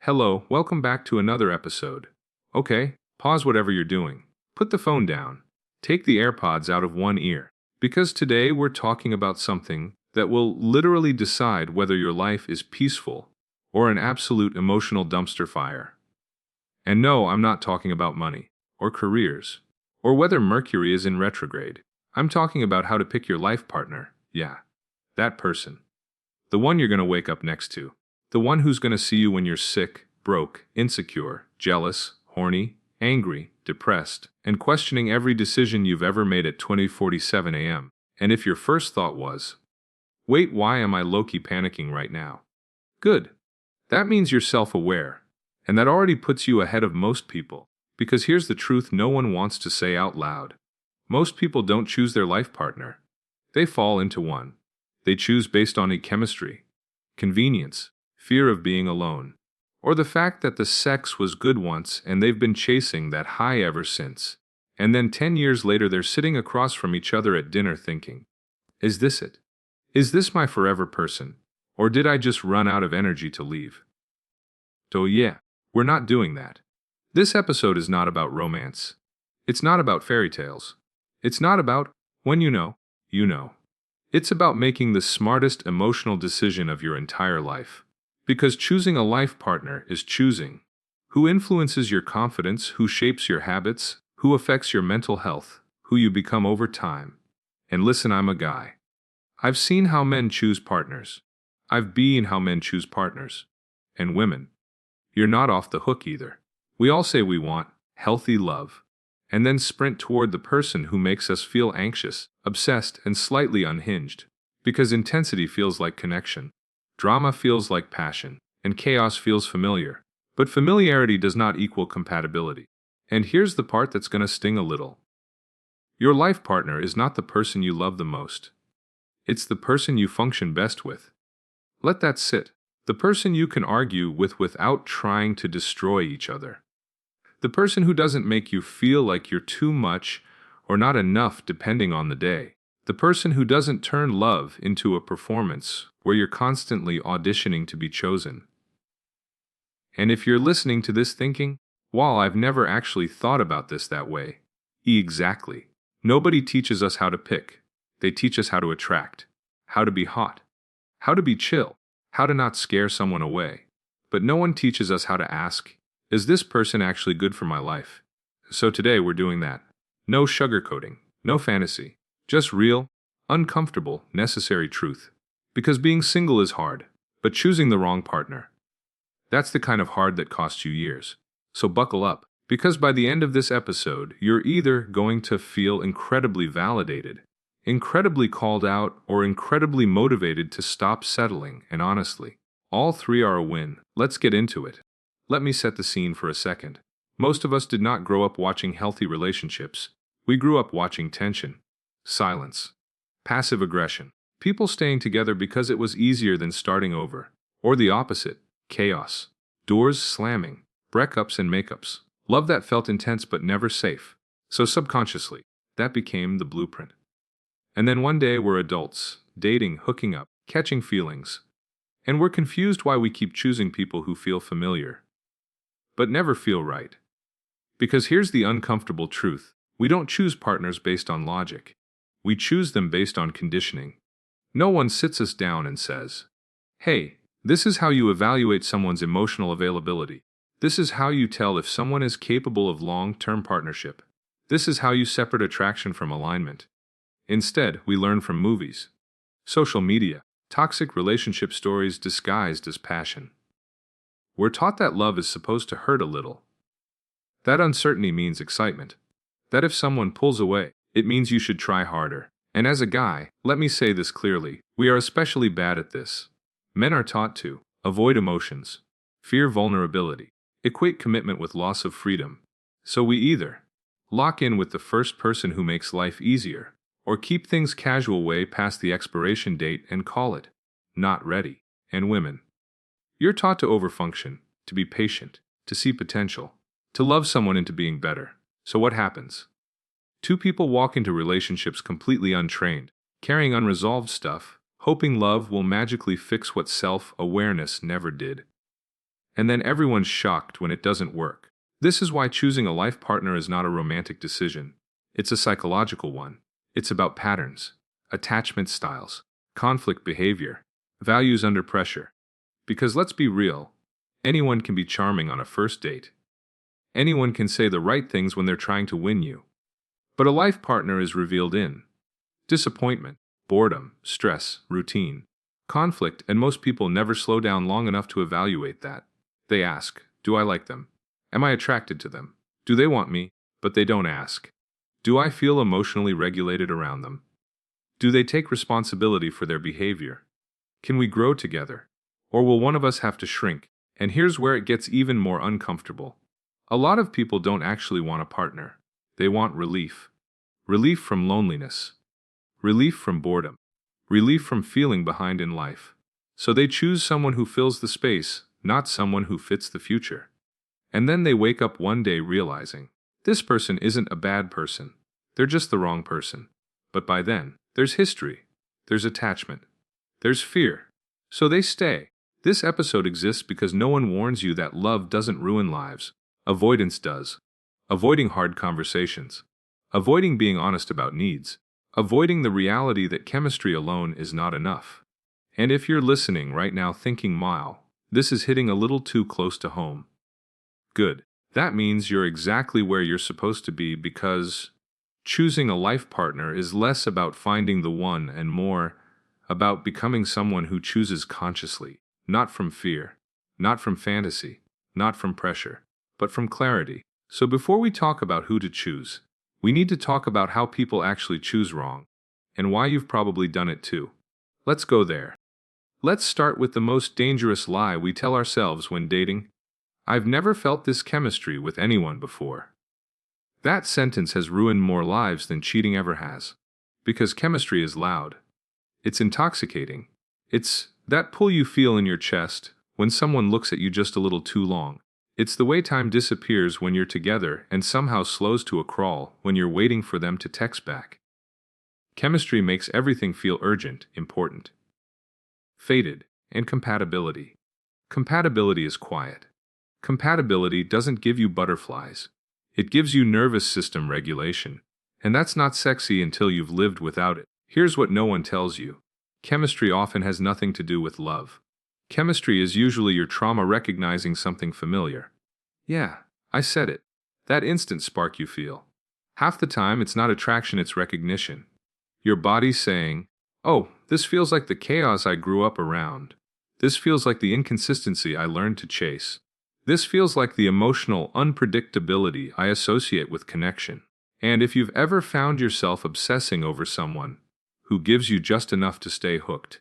Hello, welcome back to another episode. Okay, pause whatever you're doing. Put the phone down. Take the AirPods out of one ear. Because today we're talking about something that will literally decide whether your life is peaceful or an absolute emotional dumpster fire. And no, I'm not talking about money, or careers, or whether Mercury is in retrograde. I'm talking about how to pick your life partner. Yeah, that person. The one you're going to wake up next to. The one who's going to see you when you're sick, broke, insecure, jealous, horny, angry, depressed, and questioning every decision you've ever made at 20:47 a.m. And if your first thought was, wait, why am I low-key panicking right now? Good. That means you're self-aware, and that already puts you ahead of most people. Because here's the truth no one wants to say out loud. Most people don't choose their life partner. They fall into one. They choose based on chemistry, convenience, fear of being alone, or the fact that the sex was good once and they've been chasing that high ever since. And then 10 years later they're sitting across from each other at dinner thinking, is this it? Is this my forever person? Or did I just run out of energy to leave? So yeah, we're not doing that. This episode is not about romance. It's not about fairy tales. It's not about, when you know, you know. It's about making the smartest emotional decision of your entire life. Because choosing a life partner is choosing who influences your confidence, who shapes your habits, who affects your mental health, who you become over time. And listen, I'm a guy. I've seen how men choose partners. I've been how men choose partners. And women. You're not off the hook either. We all say we want healthy love, and then sprint toward the person who makes us feel anxious, obsessed, and slightly unhinged. Because intensity feels like connection, drama feels like passion, and chaos feels familiar. But familiarity does not equal compatibility. And here's the part that's gonna sting a little. Your life partner is not the person you love the most. It's the person you function best with. Let that sit. The person you can argue with without trying to destroy each other. The person who doesn't make you feel like you're too much or not enough depending on the day. The person who doesn't turn love into a performance where you're constantly auditioning to be chosen. And if you're listening to this thinking, wow, I've never actually thought about this that way. Exactly. Nobody teaches us how to pick. They teach us how to attract, how to be hot, how to be chill, how to not scare someone away. But no one teaches us how to ask, is this person actually good for my life? So today we're doing that. No sugarcoating, no fantasy, just real, uncomfortable, necessary truth. Because being single is hard, but choosing the wrong partner, that's the kind of hard that costs you years. So buckle up, because by the end of this episode, you're either going to feel incredibly validated, incredibly called out, or incredibly motivated to stop settling, and honestly, all three are a win. Let's get into it. Let me set the scene for a second. Most of us did not grow up watching healthy relationships. We grew up watching tension, silence, passive aggression, people staying together because it was easier than starting over, or the opposite, chaos, doors slamming, breakups and makeups, love that felt intense but never safe. So subconsciously, that became the blueprint. And then one day we're adults, dating, hooking up, catching feelings, and we're confused why we keep choosing people who feel familiar, but never feel right. Because here's the uncomfortable truth. We don't choose partners based on logic. We choose them based on conditioning. No one sits us down and says, hey, this is how you evaluate someone's emotional availability. This is how you tell if someone is capable of long-term partnership. This is how you separate attraction from alignment. Instead, we learn from movies, social media, toxic relationship stories disguised as passion. We're taught that love is supposed to hurt a little. That uncertainty means excitement. That if someone pulls away, it means you should try harder. And as a guy, let me say this clearly, we are especially bad at this. Men are taught to avoid emotions, fear vulnerability, equate commitment with loss of freedom. So we either lock in with the first person who makes life easier, or keep things casual way past the expiration date and call it not ready. And women, you're taught to overfunction, to be patient, to see potential, to love someone into being better. So what happens? Two people walk into relationships completely untrained, carrying unresolved stuff, hoping love will magically fix what self-awareness never did. And then everyone's shocked when it doesn't work. This is why choosing a life partner is not a romantic decision. It's a psychological one. It's about patterns, attachment styles, conflict behavior, values under pressure. Because let's be real, anyone can be charming on a first date. Anyone can say the right things when they're trying to win you. But a life partner is revealed in disappointment, boredom, stress, routine, conflict, and most people never slow down long enough to evaluate that. They ask, do I like them? Am I attracted to them? Do they want me? But they don't ask, do I feel emotionally regulated around them? Do they take responsibility for their behavior? Can we grow together? Or will one of us have to shrink? And here's where it gets even more uncomfortable. A lot of people don't actually want a partner. They want relief. Relief from loneliness. Relief from boredom. Relief from feeling behind in life. So they choose someone who fills the space, not someone who fits the future. And then they wake up one day realizing, this person isn't a bad person. They're just the wrong person. But by then, there's history. There's attachment. There's fear. So they stay. This episode exists because no one warns you that love doesn't ruin lives. Avoidance does. Avoiding hard conversations. Avoiding being honest about needs. Avoiding the reality that chemistry alone is not enough. And if you're listening right now thinking, "Wow, this is hitting a little too close to home." Good. That means you're exactly where you're supposed to be, because choosing a life partner is less about finding the one and more about becoming someone who chooses consciously, not from fear, not from fantasy, not from pressure, but from clarity. So before we talk about who to choose, we need to talk about how people actually choose wrong, and why you've probably done it too. Let's go there. Let's start with the most dangerous lie we tell ourselves when dating. I've never felt this chemistry with anyone before. That sentence has ruined more lives than cheating ever has. Because chemistry is loud. It's intoxicating. It's that pull you feel in your chest when someone looks at you just a little too long. It's the way time disappears when you're together and somehow slows to a crawl when you're waiting for them to text back. Chemistry makes everything feel urgent, important, fated, and compatibility. Compatibility is quiet. Compatibility doesn't give you butterflies. It gives you nervous system regulation. And that's not sexy until you've lived without it. Here's what no one tells you. Chemistry often has nothing to do with love. Chemistry is usually your trauma recognizing something familiar. Yeah, I said it. That instant spark you feel. Half the time, it's not attraction, it's recognition. Your body's saying, oh, this feels like the chaos I grew up around. This feels like the inconsistency I learned to chase. This feels like the emotional unpredictability I associate with connection. And if you've ever found yourself obsessing over someone who gives you just enough to stay hooked,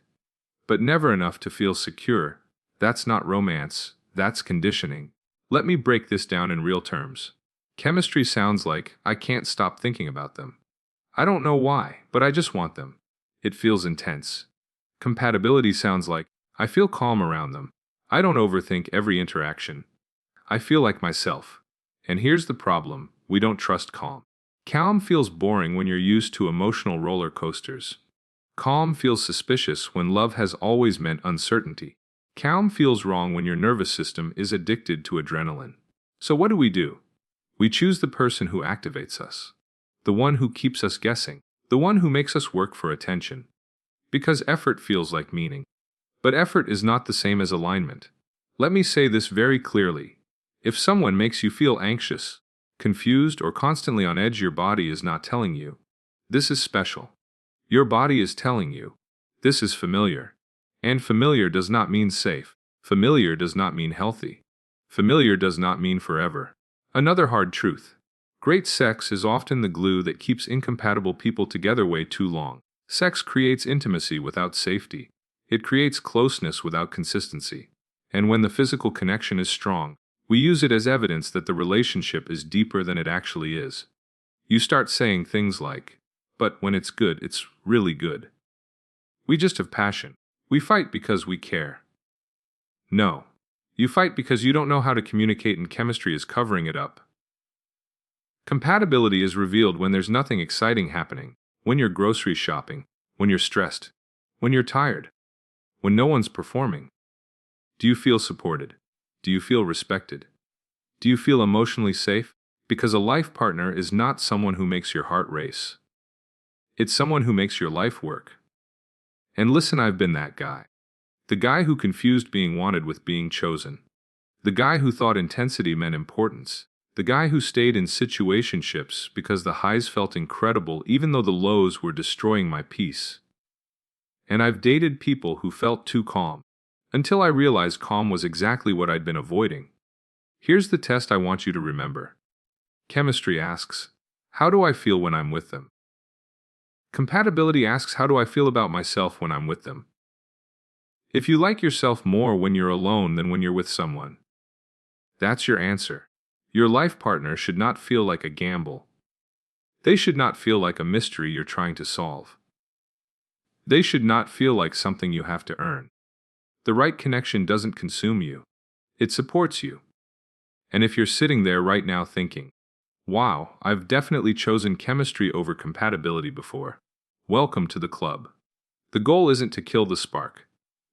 but never enough to feel secure, that's not romance, that's conditioning. Let me break this down in real terms. Chemistry sounds like, I can't stop thinking about them. I don't know why, but I just want them. It feels intense. Compatibility sounds like, I feel calm around them. I don't overthink every interaction. I feel like myself. And here's the problem, we don't trust calm. Calm feels boring when you're used to emotional roller coasters. Calm feels suspicious when love has always meant uncertainty. Calm feels wrong when your nervous system is addicted to adrenaline. So what do? We choose the person who activates us. The one who keeps us guessing. The one who makes us work for attention. Because effort feels like meaning. But effort is not the same as alignment. Let me say this very clearly. If someone makes you feel anxious, confused, or constantly on edge, your body is not telling you, this is special. Your body is telling you, this is familiar. And familiar does not mean safe. Familiar does not mean healthy. Familiar does not mean forever. Another hard truth. Great sex is often the glue that keeps incompatible people together way too long. Sex creates intimacy without safety. It creates closeness without consistency. And when the physical connection is strong, we use it as evidence that the relationship is deeper than it actually is. You start saying things like, but when it's good, it's really good. We just have passion. We fight because we care. No. You fight because you don't know how to communicate and chemistry is covering it up. Compatibility is revealed when there's nothing exciting happening, when you're grocery shopping, when you're stressed, when you're tired, when no one's performing. Do you feel supported? Do you feel respected? Do you feel emotionally safe? Because a life partner is not someone who makes your heart race. It's someone who makes your life work. And listen, I've been that guy. The guy who confused being wanted with being chosen. The guy who thought intensity meant importance. The guy who stayed in situationships because the highs felt incredible even though the lows were destroying my peace. And I've dated people who felt too calm, until I realized calm was exactly what I'd been avoiding. Here's the test I want you to remember. Chemistry asks, how do I feel when I'm with them? Compatibility asks, how do I feel about myself when I'm with them? If you like yourself more when you're alone than when you're with someone, that's your answer. Your life partner should not feel like a gamble. They should not feel like a mystery you're trying to solve. They should not feel like something you have to earn. The right connection doesn't consume you. It supports you. And if you're sitting there right now thinking, wow, I've definitely chosen chemistry over compatibility before, welcome to the club. The goal isn't to kill the spark.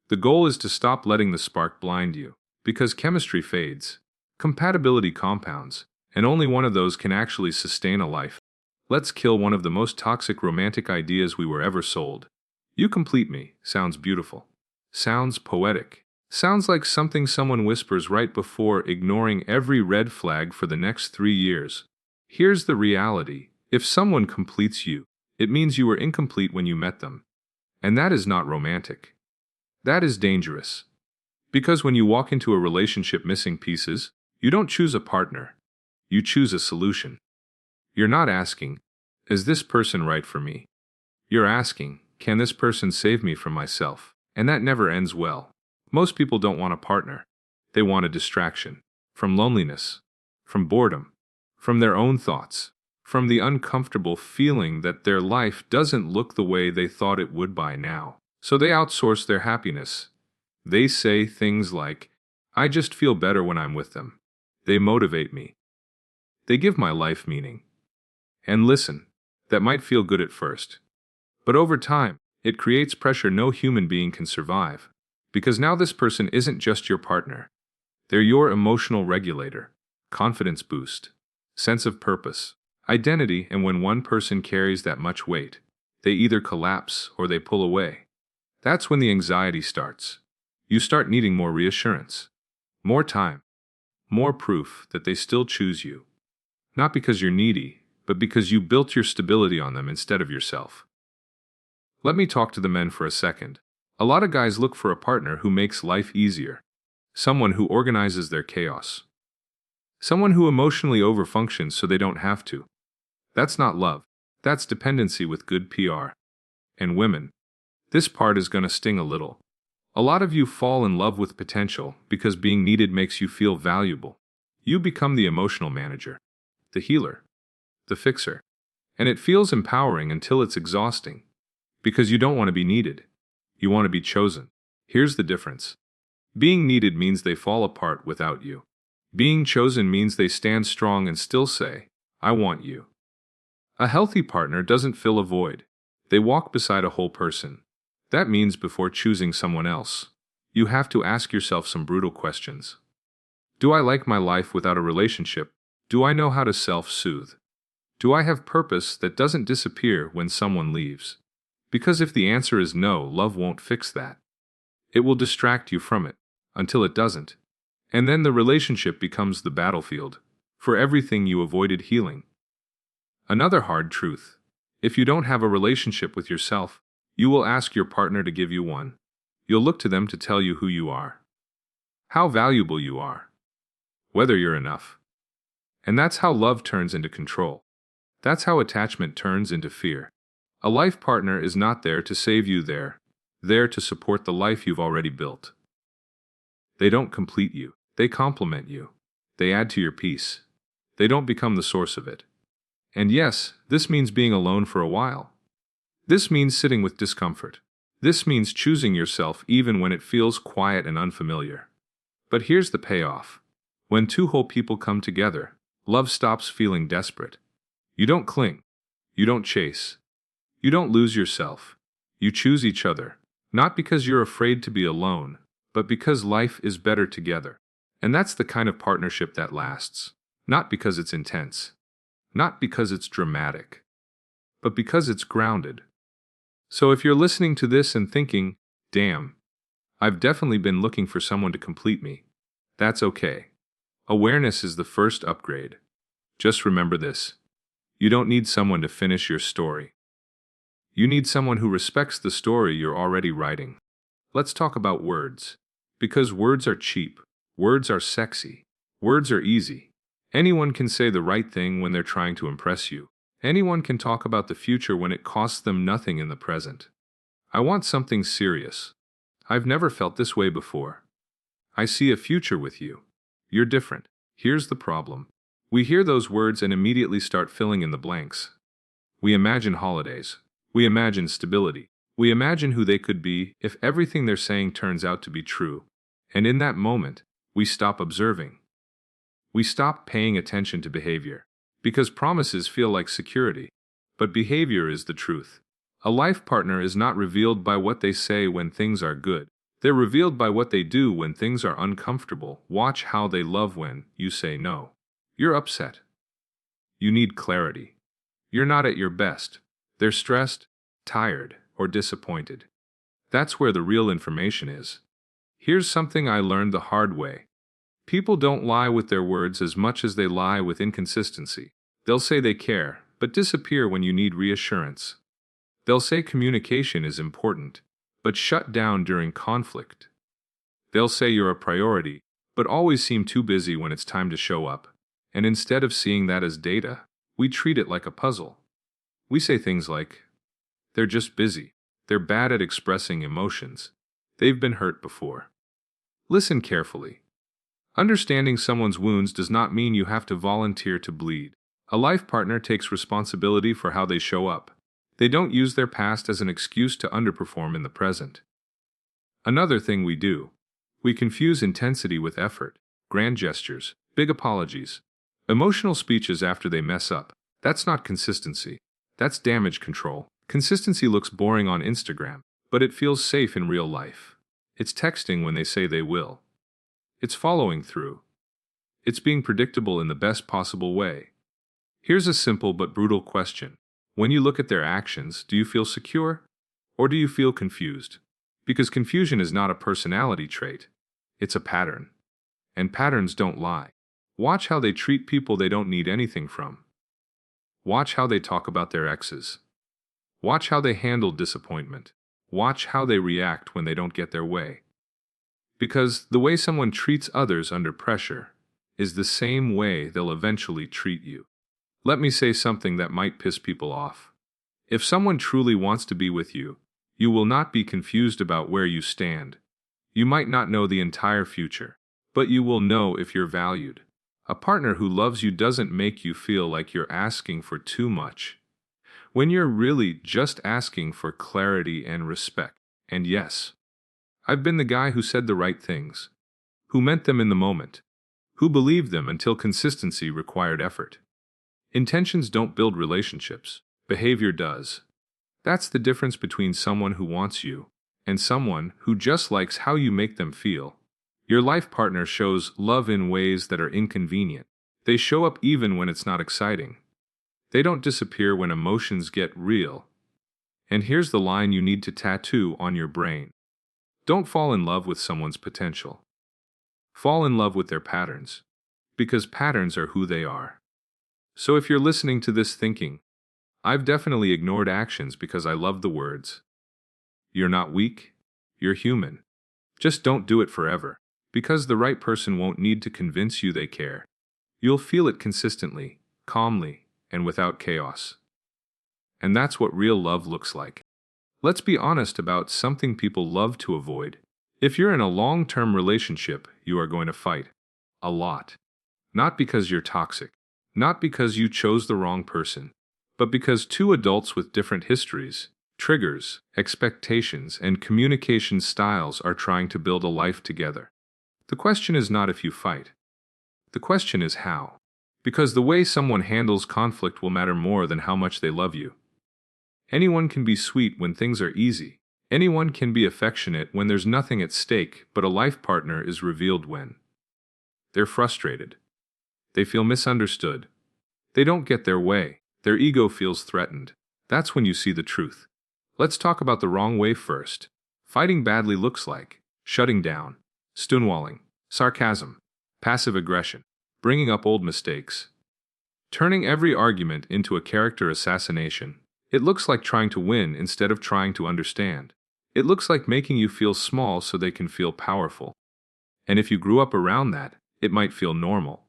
The goal is to stop letting the spark blind you, because chemistry fades, compatibility compounds, and only one of those can actually sustain a life. Let's kill one of the most toxic romantic ideas we were ever sold. You complete me sounds beautiful. Sounds poetic. Sounds like something someone whispers right before ignoring every red flag for the next 3 years. Here's the reality. If someone completes you, it means you were incomplete when you met them. And that is not romantic. That is dangerous. Because when you walk into a relationship missing pieces, you don't choose a partner. You choose a solution. You're not asking, is this person right for me? You're asking, can this person save me from myself? And that never ends well. Most people don't want a partner. They want a distraction. From loneliness. From boredom. From their own thoughts. From the uncomfortable feeling that their life doesn't look the way they thought it would by now. So they outsource their happiness. They say things like, I just feel better when I'm with them. They motivate me. They give my life meaning. And listen, that might feel good at first. But over time, it creates pressure no human being can survive. Because now this person isn't just your partner. They're your emotional regulator, confidence boost, sense of purpose, identity, and when one person carries that much weight, they either collapse or they pull away. That's when the anxiety starts. You start needing more reassurance, more time, more proof that they still choose you. Not because you're needy, but because you built your stability on them instead of yourself. Let me talk to the men for a second. A lot of guys look for a partner who makes life easier. Someone who organizes their chaos. Someone who emotionally overfunctions so they don't have to. That's not love. That's dependency with good PR. And women. This part is gonna sting a little. A lot of you fall in love with potential because being needed makes you feel valuable. You become the emotional manager, the healer, the fixer. And it feels empowering until it's exhausting. Because you don't want to be needed. You want to be chosen. Here's the difference. Being needed means they fall apart without you. Being chosen means they stand strong and still say, I want you. A healthy partner doesn't fill a void. They walk beside a whole person. That means before choosing someone else, you have to ask yourself some brutal questions. Do I like my life without a relationship? Do I know how to self-soothe? Do I have purpose that doesn't disappear when someone leaves? Because if the answer is no, love won't fix that. It will distract you from it, until it doesn't. And then the relationship becomes the battlefield, for everything you avoided healing. Another hard truth. If you don't have a relationship with yourself, you will ask your partner to give you one. You'll look to them to tell you who you are. How valuable you are. Whether you're enough. And that's how love turns into control. That's how attachment turns into fear. A life partner is not there to save you, there to support the life you've already built. They don't complete you. They complement you. They add to your peace. They don't become the source of it. And yes, this means being alone for a while. This means sitting with discomfort. This means choosing yourself even when it feels quiet and unfamiliar. But here's the payoff. When two whole people come together, love stops feeling desperate. You don't cling. You don't chase. You don't lose yourself. You choose each other, not because you're afraid to be alone, but because life is better together. And that's the kind of partnership that lasts. Not because it's intense, not because it's dramatic, but because it's grounded. So if you're listening to this and thinking, damn, I've definitely been looking for someone to complete me, that's okay. Awareness is the first upgrade. Just remember this. You don't need someone to finish your story. You need someone who respects the story you're already writing. Let's talk about words. Because words are cheap. Words are sexy. Words are easy. Anyone can say the right thing when they're trying to impress you. Anyone can talk about the future when it costs them nothing in the present. I want something serious. I've never felt this way before. I see a future with you. You're different. Here's the problem. We hear those words and immediately start filling in the blanks. We imagine holidays. We imagine stability. We imagine who they could be if everything they're saying turns out to be true. And in that moment, we stop observing. We stop paying attention to behavior. Because promises feel like security. But behavior is the truth. A life partner is not revealed by what they say when things are good. They're revealed by what they do when things are uncomfortable. Watch how they love when you say no. You're upset. You need clarity. You're not at your best. They're stressed, tired, or disappointed. That's where the real information is. Here's something I learned the hard way. People don't lie with their words as much as they lie with inconsistency. They'll say they care, but disappear when you need reassurance. They'll say communication is important, but shut down during conflict. They'll say you're a priority, but always seem too busy when it's time to show up. And instead of seeing that as data, we treat it like a puzzle. We say things like, they're just busy. They're bad at expressing emotions. They've been hurt before. Listen carefully. Understanding someone's wounds does not mean you have to volunteer to bleed. A life partner takes responsibility for how they show up. They don't use their past as an excuse to underperform in the present. Another thing we do. We confuse intensity with effort, grand gestures, big apologies, emotional speeches after they mess up. That's not consistency. That's damage control. Consistency looks boring on Instagram, but it feels safe in real life. It's texting when they say they will. It's following through. It's being predictable in the best possible way. Here's a simple but brutal question. When you look at their actions, do you feel secure? Or do you feel confused? Because confusion is not a personality trait. It's a pattern. And patterns don't lie. Watch how they treat people they don't need anything from. Watch how they talk about their exes. Watch how they handle disappointment. Watch how they react when they don't get their way. Because the way someone treats others under pressure is the same way they'll eventually treat you. Let me say something that might piss people off. If someone truly wants to be with you, you will not be confused about where you stand. You might not know the entire future, but you will know if you're valued. A partner who loves you doesn't make you feel like you're asking for too much, when you're really just asking for clarity and respect. And yes, I've been the guy who said the right things, who meant them in the moment, who believed them until consistency required effort. Intentions don't build relationships, behavior does. That's the difference between someone who wants you and someone who just likes how you make them feel. Your life partner shows love in ways that are inconvenient. They show up even when it's not exciting. They don't disappear when emotions get real. And here's the line you need to tattoo on your brain. Don't fall in love with someone's potential. Fall in love with their patterns. Because patterns are who they are. So if you're listening to this thinking, I've definitely ignored actions because I love the words. You're not weak. You're human. Just don't do it forever. Because the right person won't need to convince you they care. You'll feel it consistently, calmly, and without chaos. And that's what real love looks like. Let's be honest about something people love to avoid. If you're in a long-term relationship, you are going to fight. A lot. Not because you're toxic. Not because you chose the wrong person. But because two adults with different histories, triggers, expectations, and communication styles are trying to build a life together. The question is not if you fight. The question is how. Because the way someone handles conflict will matter more than how much they love you. Anyone can be sweet when things are easy. Anyone can be affectionate when there's nothing at stake, but a life partner is revealed when They're frustrated. They feel misunderstood. They don't get their way. Their ego feels threatened. That's when you see the truth. Let's talk about the wrong way first. Fighting badly looks like shutting down, stonewalling, sarcasm, passive aggression, bringing up old mistakes, turning every argument into a character assassination. It looks like trying to win instead of trying to understand. It looks like making you feel small so they can feel powerful. And if you grew up around that, it might feel normal.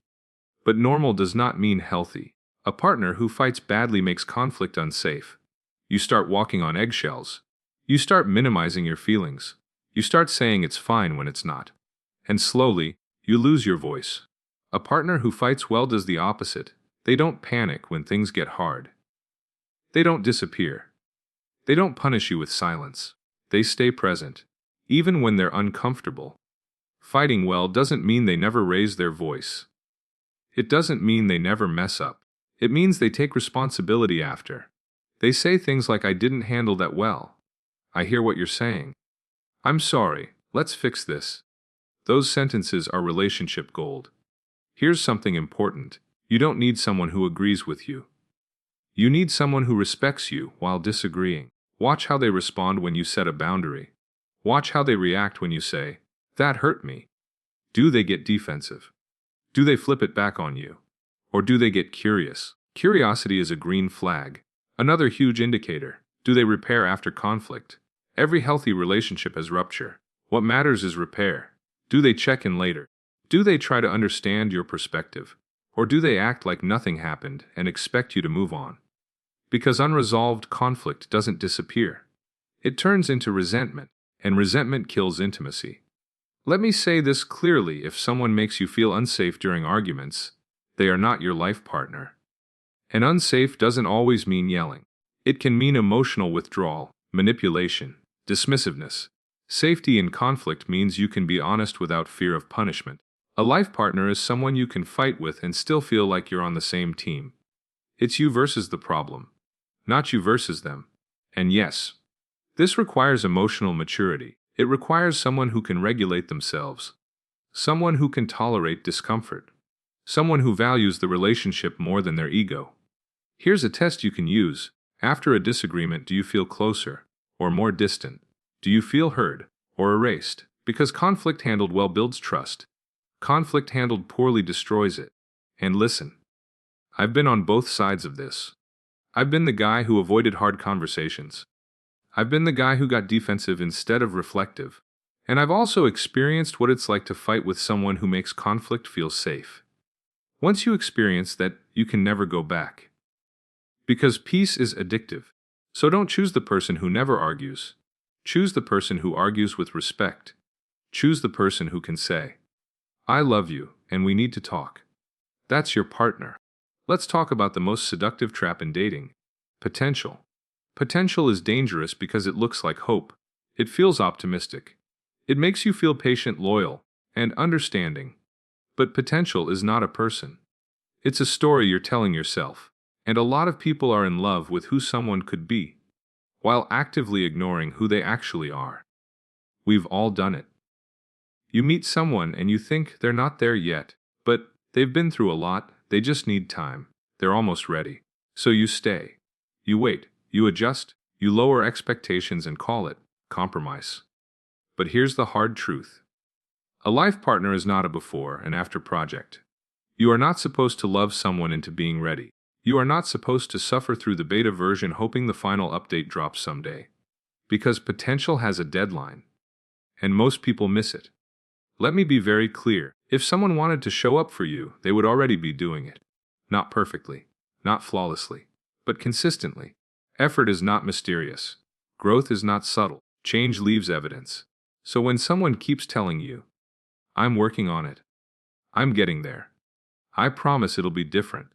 But normal does not mean healthy. A partner who fights badly makes conflict unsafe. You start walking on eggshells. You start minimizing your feelings. You start saying it's fine when it's not. And slowly, you lose your voice. A partner who fights well does the opposite. They don't panic when things get hard. They don't disappear. They don't punish you with silence. They stay present, even when they're uncomfortable. Fighting well doesn't mean they never raise their voice. It doesn't mean they never mess up. It means they take responsibility after. They say things like, "I didn't handle that well. I hear what you're saying. I'm sorry, let's fix this." Those sentences are relationship gold. Here's something important. You don't need someone who agrees with you. You need someone who respects you while disagreeing. Watch how they respond when you set a boundary. Watch how they react when you say, "That hurt me." Do they get defensive? Do they flip it back on you? Or do they get curious? Curiosity is a green flag. Another huge indicator. Do they repair after conflict? Every healthy relationship has rupture. What matters is repair. Do they check in later? Do they try to understand your perspective? Or do they act like nothing happened and expect you to move on? Because unresolved conflict doesn't disappear. It turns into resentment, and resentment kills intimacy. Let me say this clearly: if someone makes you feel unsafe during arguments, they are not your life partner. And unsafe doesn't always mean yelling. It can mean emotional withdrawal, manipulation, dismissiveness. Safety in conflict means you can be honest without fear of punishment. A life partner is someone you can fight with and still feel like you're on the same team. It's you versus the problem, not you versus them. And yes, this requires emotional maturity. It requires someone who can regulate themselves, someone who can tolerate discomfort, someone who values the relationship more than their ego. Here's a test you can use. After a disagreement, do you feel closer or more distant? Do you feel heard or erased? Because conflict handled well builds trust. Conflict handled poorly destroys it. And listen, I've been on both sides of this. I've been the guy who avoided hard conversations. I've been the guy who got defensive instead of reflective. And I've also experienced what it's like to fight with someone who makes conflict feel safe. Once you experience that, you can never go back. Because peace is addictive. So don't choose the person who never argues. Choose the person who argues with respect. Choose the person who can say, "I love you, and we need to talk." That's your partner. Let's talk about the most seductive trap in dating: potential. Potential is dangerous because it looks like hope. It feels optimistic. It makes you feel patient, loyal, and understanding. But potential is not a person. It's a story you're telling yourself. And a lot of people are in love with who someone could be, while actively ignoring who they actually are. We've all done it. You meet someone and you think they're not there yet, but they've been through a lot, they just need time, they're almost ready. So you stay. You wait, you adjust, you lower expectations and call it compromise. But here's the hard truth. A life partner is not a before and after project. You are not supposed to love someone into being ready. You are not supposed to suffer through the beta version hoping the final update drops someday. Because potential has a deadline. And most people miss it. Let me be very clear. If someone wanted to show up for you, they would already be doing it. Not perfectly, not flawlessly, but consistently. Effort is not mysterious. Growth is not subtle. Change leaves evidence. So when someone keeps telling you, "I'm working on it. I'm getting there. I promise it'll be different,"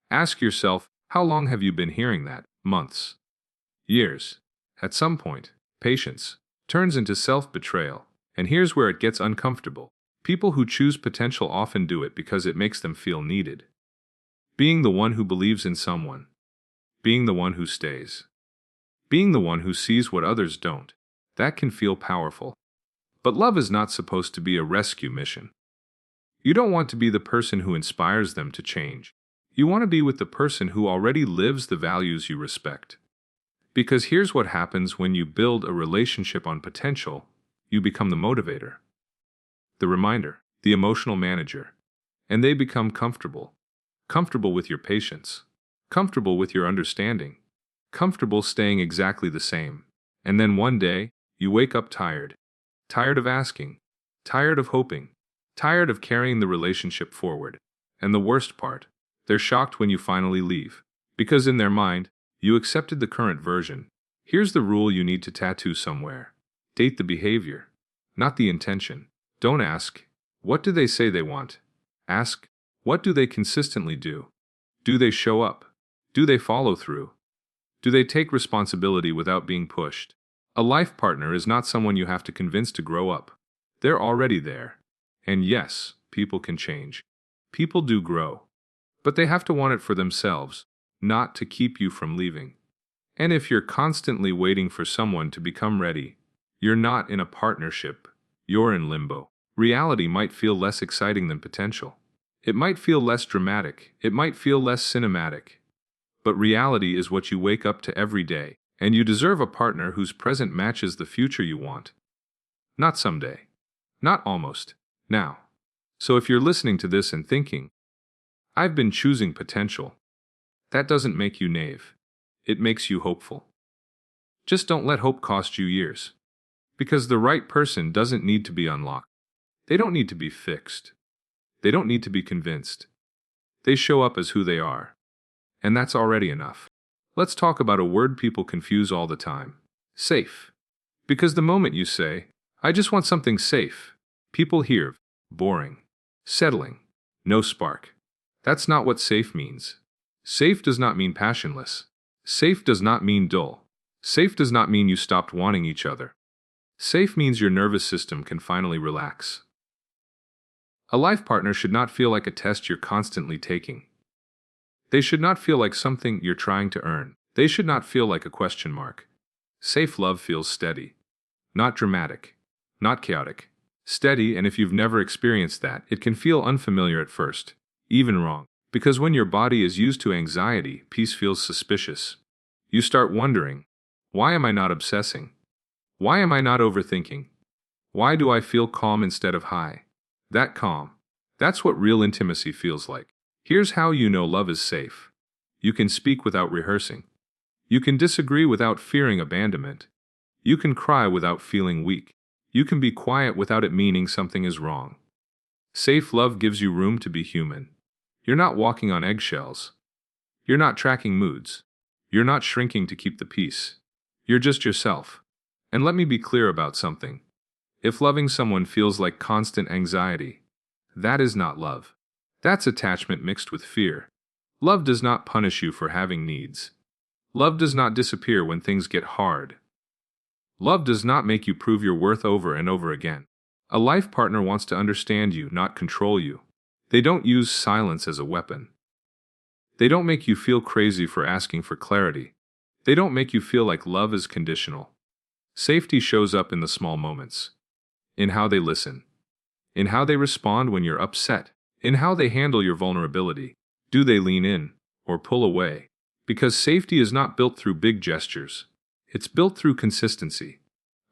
ask yourself, how long have you been hearing that? Months? Years? At some point, patience turns into self-betrayal. And here's where it gets uncomfortable. People who choose potential often do it because it makes them feel needed. Being the one who believes in someone. Being the one who stays. Being the one who sees what others don't. That can feel powerful. But love is not supposed to be a rescue mission. You don't want to be the person who inspires them to change. You want to be with the person who already lives the values you respect. Because here's what happens when you build a relationship on potential: you become the motivator, the reminder, the emotional manager, and they become comfortable. Comfortable with your patience, comfortable with your understanding, comfortable staying exactly the same. And then one day, you wake up tired. Tired of asking, tired of hoping, tired of carrying the relationship forward. And the worst part, they're shocked when you finally leave. Because in their mind, you accepted the current version. Here's the rule you need to tattoo somewhere: date the behavior, not the intention. Don't ask, what do they say they want? Ask, what do they consistently do? Do they show up? Do they follow through? Do they take responsibility without being pushed? A life partner is not someone you have to convince to grow up. They're already there. And yes, people can change. People do grow. But they have to want it for themselves, not to keep you from leaving. And if you're constantly waiting for someone to become ready, you're not in a partnership. You're in limbo. Reality might feel less exciting than potential. It might feel less dramatic. It might feel less cinematic. But reality is what you wake up to every day, and you deserve a partner whose present matches the future you want. Not someday. Not almost. Now. So if you're listening to this and thinking, I've been choosing potential, that doesn't make you naive. It makes you hopeful. Just don't let hope cost you years. Because the right person doesn't need to be unlocked. They don't need to be fixed. They don't need to be convinced. They show up as who they are. And that's already enough. Let's talk about a word people confuse all the time: safe. Because the moment you say, I just want something safe, people hear boring, settling, no spark. That's not what safe means. Safe does not mean passionless. Safe does not mean dull. Safe does not mean you stopped wanting each other. Safe means your nervous system can finally relax. A life partner should not feel like a test you're constantly taking. They should not feel like something you're trying to earn. They should not feel like a question mark. Safe love feels steady. Not dramatic. Not chaotic. Steady, and if you've never experienced that, it can feel unfamiliar at first. Even wrong. Because when your body is used to anxiety, peace feels suspicious. You start wondering, why am I not obsessing? Why am I not overthinking? Why do I feel calm instead of high? That calm. That's what real intimacy feels like. Here's how you know love is safe. You can speak without rehearsing. You can disagree without fearing abandonment. You can cry without feeling weak. You can be quiet without it meaning something is wrong. Safe love gives you room to be human. You're not walking on eggshells. You're not tracking moods. You're not shrinking to keep the peace. You're just yourself. And let me be clear about something. If loving someone feels like constant anxiety, that is not love. That's attachment mixed with fear. Love does not punish you for having needs. Love does not disappear when things get hard. Love does not make you prove your worth over and over again. A life partner wants to understand you, not control you. They don't use silence as a weapon. They don't make you feel crazy for asking for clarity. They don't make you feel like love is conditional. Safety shows up in the small moments. In how they listen. In how they respond when you're upset. In how they handle your vulnerability. Do they lean in or pull away? Because safety is not built through big gestures. It's built through consistency.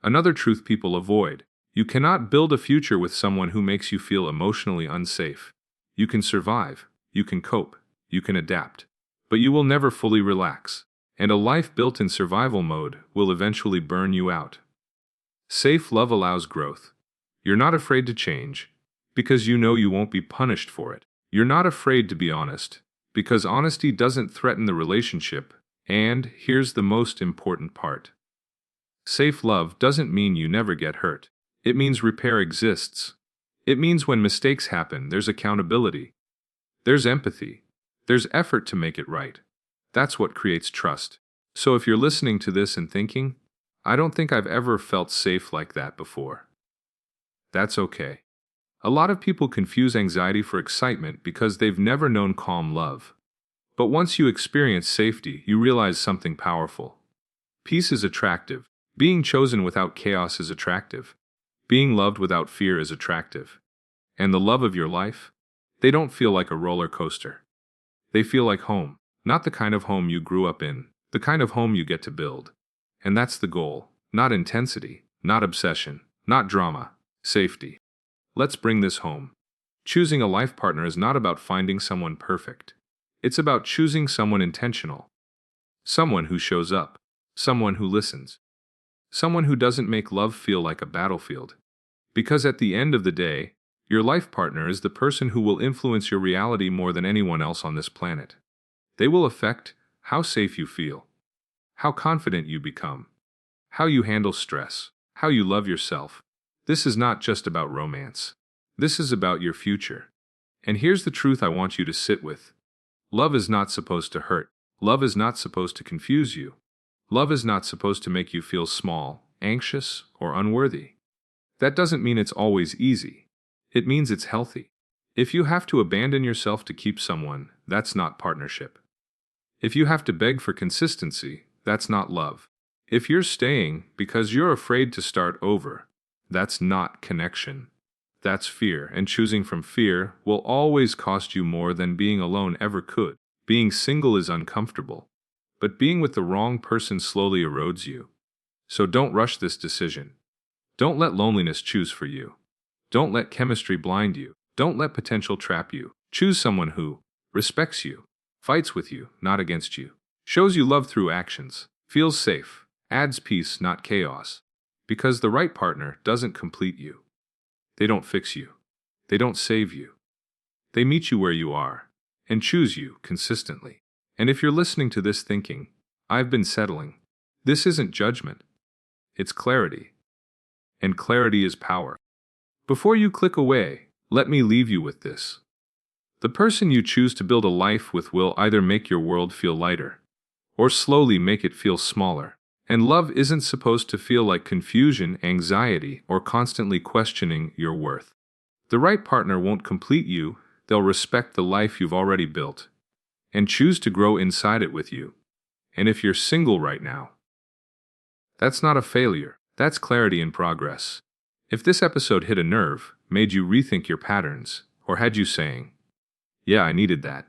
Another truth people avoid. You cannot build a future with someone who makes you feel emotionally unsafe. You can survive. You can cope. You can adapt. But you will never fully relax. And a life built in survival mode will eventually burn you out. Safe love allows growth. You're not afraid to change, because you know you won't be punished for it. You're not afraid to be honest, because honesty doesn't threaten the relationship. And here's the most important part. Safe love doesn't mean you never get hurt. It means repair exists. It means when mistakes happen, there's accountability. There's empathy. There's effort to make it right. That's what creates trust. So if you're listening to this and thinking, I don't think I've ever felt safe like that before. That's okay. A lot of people confuse anxiety for excitement because they've never known calm love. But once you experience safety, you realize something powerful. Peace is attractive. Being chosen without chaos is attractive. Being loved without fear is attractive. and the love of your life, they don't feel like a roller coaster. They feel like home, not the kind of home you grew up in, the kind of home you get to build. And that's the goal, not intensity, not obsession, not drama, safety. Let's bring this home. Choosing a life partner is not about finding someone perfect. It's about choosing someone intentional. Someone who shows up. Someone who listens. Someone who doesn't make love feel like a battlefield. Because at the end of the day, your life partner is the person who will influence your reality more than anyone else on this planet. They will affect how safe you feel, how confident you become, how you handle stress, how you love yourself. This is not just about romance. This is about your future. And here's the truth I want you to sit with. Love is not supposed to hurt. Love is not supposed to confuse you. Love is not supposed to make you feel small, anxious, or unworthy. That doesn't mean it's always easy. It means it's healthy. If you have to abandon yourself to keep someone, that's not partnership. If you have to beg for consistency, that's not love. If you're staying because you're afraid to start over, that's not connection. That's fear, and choosing from fear will always cost you more than being alone ever could. Being single is uncomfortable, but being with the wrong person slowly erodes you. So don't rush this decision. Don't let loneliness choose for you. Don't let chemistry blind you. Don't let potential trap you. Choose someone who respects you, fights with you, not against you, shows you love through actions, feels safe, adds peace, not chaos. Because the right partner doesn't complete you. They don't fix you. They don't save you. They meet you where you are and choose you consistently. And if you're listening to this thinking, I've been settling, this isn't judgment. It's clarity. And clarity is power. Before you click away, let me leave you with this. The person you choose to build a life with will either make your world feel lighter or slowly make it feel smaller. And love isn't supposed to feel like confusion, anxiety, or constantly questioning your worth. The right partner won't complete you, they'll respect the life you've already built and choose to grow inside it with you. And if you're single right now, that's not a failure, that's clarity in progress. If this episode hit a nerve, made you rethink your patterns, or had you saying, "Yeah, I needed that,"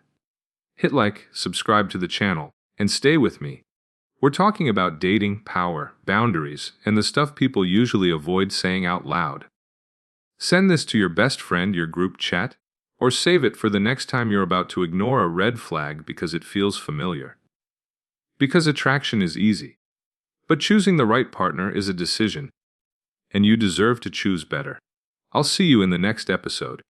hit like, subscribe to the channel, and stay with me. We're talking about dating, power, boundaries, and the stuff people usually avoid saying out loud. Send this to your best friend, your group chat, or save it for the next time you're about to ignore a red flag because it feels familiar. Because attraction is easy. But choosing the right partner is a decision, and you deserve to choose better. I'll see you in the next episode.